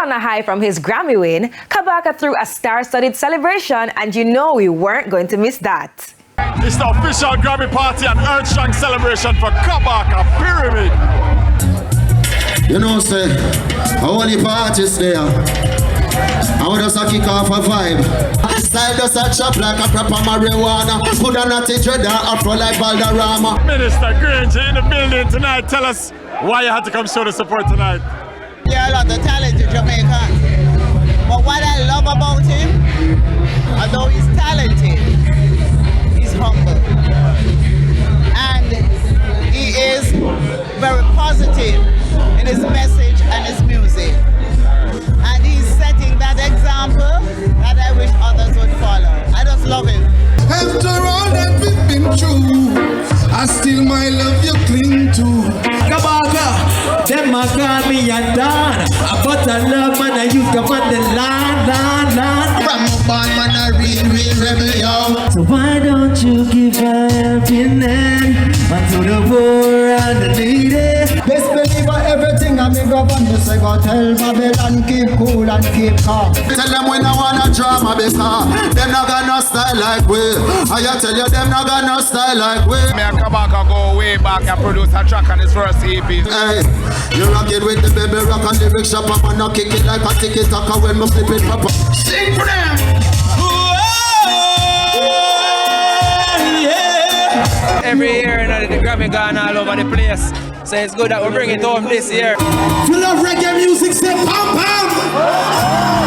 on a high from his Grammy win, Kabaka threw a star-studded celebration, and you know we weren't going to miss that. It's the official Grammy party and earth-strong celebration for Kabaka Pyramid. You know, say, all the parties there. I want us to kick off a vibe. Style does a chop like a proper marijuana. Put a natty dread afro like Valderrama. Minister Granger in the building tonight. Tell us why you had to come show the support tonight. Yeah, a lot of talented Jamaican. But what I love about him, although he's talented, he's humble. And he is very positive in his message and his music. And he's setting that example that I wish others would follow. I just love him. After all that we've been through, I still my love you cling to. Kabaka, them a call me a Don, but I love man I use come on the line. From a band man a real rebel, yo. So why don't you give a helping hand to the poor and the needy? Best believer everything I make up on this. I go tell Babylon keep cool and keep calm. Tell them we no wanna drama because them not got no style like we. I tell you them not got no style like we. Me and Kabaka go way back and produce a track on his first EP. Hey, you rock it with the baby rock and the big shop up and I kick it like a ticket tacker when me flip it proper. Sing for them. Every year, you know, the Grammy gone all over the place. So it's good that we bring it home this year. If you love reggae music, say pam pam.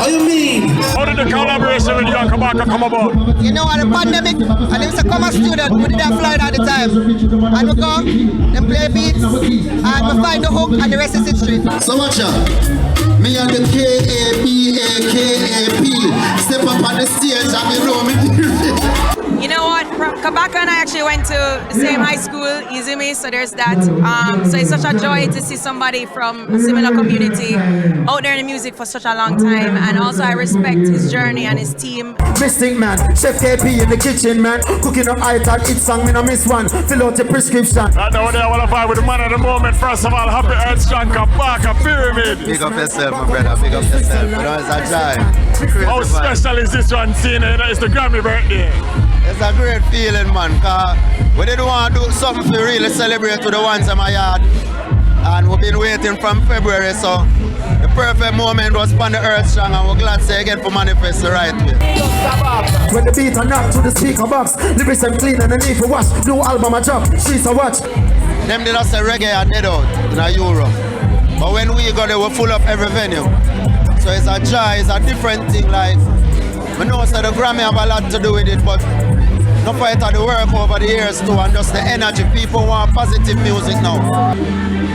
What do you mean? How did the collaboration with you and Kabaka come about? You know, at the pandemic, and they used to come as student, we didn't fly at the time. And we come, then play beats, and we find the hook, and the rest is history. So watch out. Me and the K-A-B-A-K-A-P step up on the stage and you know me. You know what? Kabaka and I actually went to the same high school, Izumi, so there's that. So it's such a joy to see somebody from a similar community out there in the music for such a long time. And also I respect his journey and his team. Missing man, Chef KP in the kitchen man, cooking up item, eat song, me no miss one. Fill out your prescription. Right now I want to fight with the man of the moment. First of all, happy earth-strong Kabaka Pyramid. Big up yourself, my brother. Big up yourself. You know, it's a joy. How special is this one, seeing it? It's the Grammy birthday. It's a great feeling, man, because we didn't want to do something to really celebrate with the ones in my yard. And we've been waiting from February, so the perfect moment was on the earth strong, and we're glad to say again for manifest the right way. When the beat are knocked to the speaker box, lyrics them clean and the need for wash. New album a drop, streets a watch. Them did not say reggae are dead out in Europe. But when we got there, we full up every venue. So it's a joy, it's a different thing. Like, we know so the Grammy have a lot to do with it, but no fight of the work over the years too, and just the energy. People want positive music now.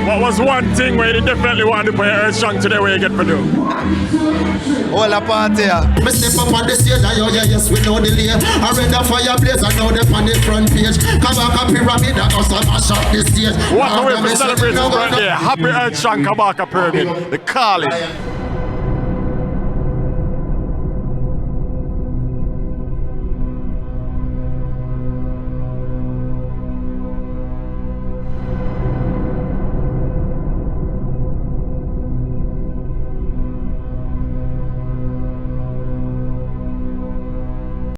What was one thing where you definitely want to play earth strong today where you get to do? All a party. Me step up on the stage and yes, we know the lane. I read the fireplace and now they on the front page. Kabaka Pyramid that us a mash up the stage. What a way for celebrating birthday. Happy earth strong Kabaka Pyramid. The calling.